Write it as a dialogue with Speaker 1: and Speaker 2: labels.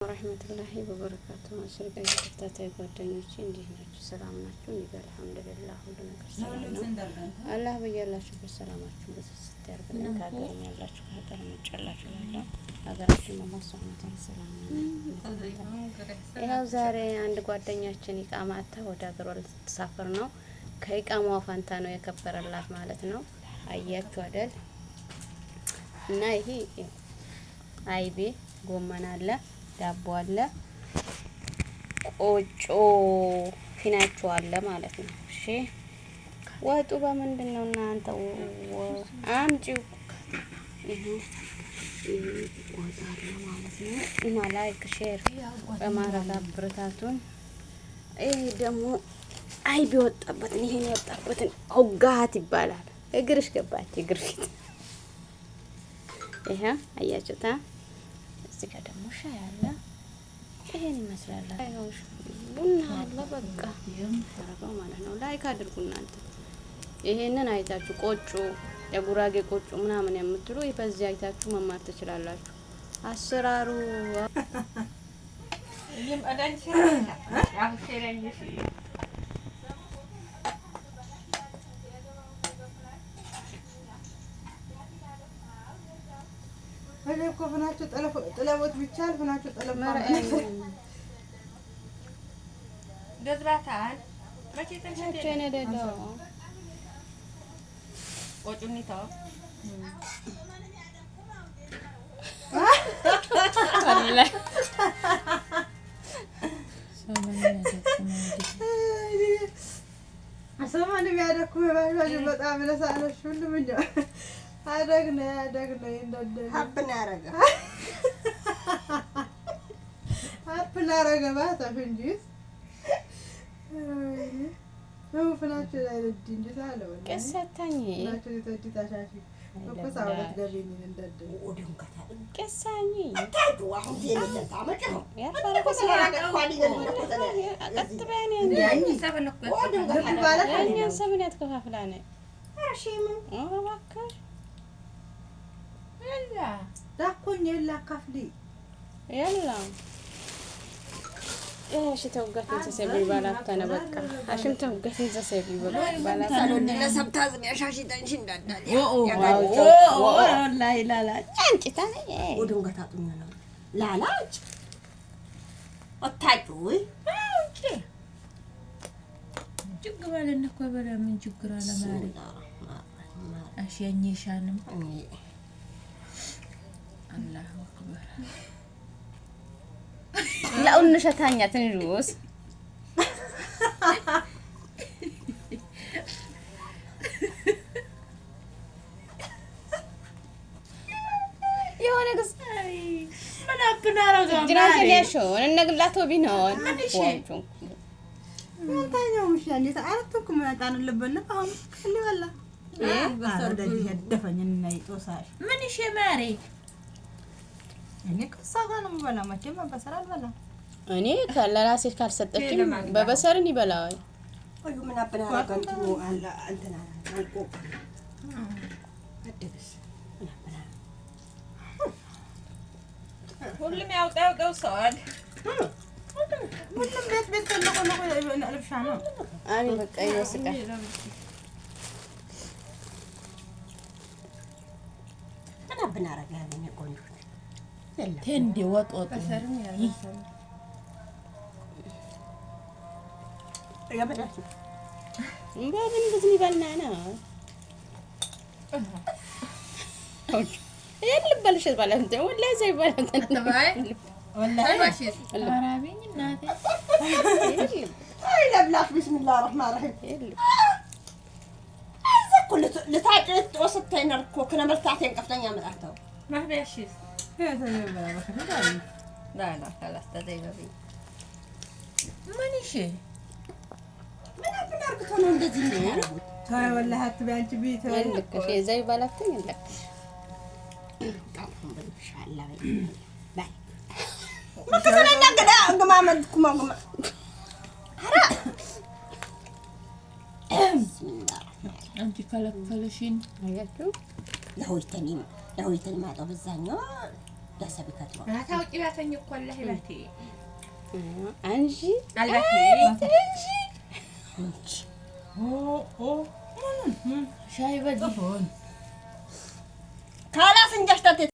Speaker 1: ወራህመቱላሂ ወበረካቱ አሽርጋ ተከታታይ ጓደኞቼ እንዴት ናችሁ? ሰላም ናችሁ? እኔ ጋር አልሐምዱሊላህ ሁሉ ነገር ሰላም ነው። አላህ በያላችሁበት ሰላማችሁን በተሰጠ ያርግልን። ከሀገርም ያላችሁ ከሀገር መጨላችሁ ያለው ሀገራችን ማማሳውነት ሰላም ነው። ያው ዛሬ አንድ ጓደኛችን ኢቃማ አታ ወደ ሀገሯ ልትሳፈር ነው። ከኢቃማዋ ፋንታ ነው የከበረላት ማለት ነው። አያችሁ አይደል? እና ይሄ አይቤ ጎመን አለ ዳቦ አለ ቆጮ ፊናቸው አለ ማለት ነው። እሺ ወጡ በምንድነው እናንተ አምጪው ይሄ ወጣ አለ ማለት ነው። እና ላይክ ሼር በማድረግ አብረታቱን። ይሄ ደግሞ አይብ የወጣበትን ይሄን የወጣበትን ሆጋት ይባላል። እግርሽ ገባች እግር ፊት ይሄ አያችሁታ። እዚህ ጋር ደግሞ ሻይ አለ። ይሄን ይመስላል። ቡና አለ። በቃ ያረጋው ማለት ነው። ላይክ አድርጉ እናንተ ይሄንን አይታችሁ ቆጮ የጉራጌ ቆጮ ምናምን የምትሉ በዚህ አይታችሁ መማር ትችላላችሁ። አሰራሩ ይም አዳንሽ ያፍሽረኝሽ
Speaker 2: እኮ ፍናቸው ጥለቦት ብቻል ፍናቸው ጥለብ ማለት
Speaker 3: ገዝባታል መቼ
Speaker 1: ተንቸነ ደዶ
Speaker 3: ቆጩኒታ
Speaker 1: አለ
Speaker 2: ሰማን የሚያደኩ ባይባጅ በጣም ለሳለሽ ሁሉም እንደ አደግነ እንደደ
Speaker 3: ሀብና ያረጋ
Speaker 2: ሀብና ያረጋ ባታፍንጂስ ነው ፍናቸው ላይ እንጂ ታለው
Speaker 1: ቀሰታኝ
Speaker 2: ፍናቸው ተዲታሻሽ ወቀሳውለት ገቢኝ እንደደ
Speaker 3: ወዲም ከታ
Speaker 1: ቀሳኝ
Speaker 3: ታዱ አሁን ዜና ታመጣ
Speaker 1: ያፈረከ አቀጥበኔ
Speaker 3: ያኝ ሰበነኩ
Speaker 1: ያኛ ሰምን ያትከፋፍላነ
Speaker 3: አርሺም
Speaker 1: ወባከሽ
Speaker 3: አላ
Speaker 2: ዳኮኝ የላ ካፍሊ
Speaker 1: ያላ እሺ ተውጋት ተሰብሪ ባላታነ በቃ አሽም ተውጋት ተሰብሪ ባላታ
Speaker 3: ሰሎድነ ሰብታዝም ያሻሺ ታንሽ እንዳዳል
Speaker 1: ወላሂ ላላ አንቺታ
Speaker 3: ወዱን ገታጡኝ ነው ላላጭ አታጩይ አውጪ
Speaker 4: ችግባለና እኮ በላ ምን ችግር አለ ማለት አሽያኝሻንም አላሁ አክበር
Speaker 1: ላኡን ሸታኛ ትንሩስ የሆነ ግስ
Speaker 4: ምን አብናራው
Speaker 1: ጅራን ያሾ እንነግላቶ ቢኖን ወንቹ
Speaker 2: ታኛው ምሻሌ አራቱኩም ያጣን ልበልብ አሁን ከሊወላ እንደዚህ ያደፈኝና ይጦሳሽ
Speaker 4: ምን እሺ ማሪ
Speaker 2: እኔ ከሳጋ ነው የምበላ መቼም በበሰር አልበላም።
Speaker 1: እኔ ለራሴ ካልሰጠችኝ በበሰርን ይበላል።
Speaker 3: ወይ ምን አብናራው እንትኑ አላ እንትና አንቆ አደረስ ምን አብናራ
Speaker 4: ሁሉም ያውቀው ሰዋል
Speaker 2: ሁሉም ቤት ተለቆ ለብሻ ነው
Speaker 1: አኒ በቃ ይወስቃል።
Speaker 3: ምን አብናራ ያለኝ ቆንጆ
Speaker 4: ተንዲ ወጥ
Speaker 3: ያበላሽ
Speaker 1: እንባን እንደዚህ ይበልና ነው ልበልሽ ባላንተ ወላሂ ዘይ ባላንተ
Speaker 4: ተባይ
Speaker 3: ወላሂ ማሽ
Speaker 4: አራቢኝ እናቴ
Speaker 3: አይ ለብላሽ ቢስሚላህ الرحمن الرحيم ኩል ለታጭት ወሰተኝ ነርኮ ከነመርታቴን ቀፍተኛ መጣተው
Speaker 4: ማህበሽስ
Speaker 2: ተዘበላ በከፈታ
Speaker 3: لا خلاص تديبي
Speaker 4: ምን እሺ
Speaker 3: ምን አብናርኩት ነው እንደዚህ ነው ያረጉት
Speaker 2: ታይ ወላሂ አትበያንቺ ቢት
Speaker 1: ልክ ዘይ ባላንተ ልክ
Speaker 3: ቃሁን በኢንሻአላህ ባይ ወከሰና እንደገና እንገማመልኩም እንገማ አራ
Speaker 4: አንቺ ከለከለሽን
Speaker 1: አያችሁ
Speaker 3: ለሆይተኒ ማጣው በዛኛው داسة بكتبه
Speaker 4: لا تاوقي باتني كله باتي
Speaker 1: أنجي
Speaker 4: الباتي
Speaker 3: انش
Speaker 2: أوه
Speaker 4: شاي بدي
Speaker 3: خلاص انجشتت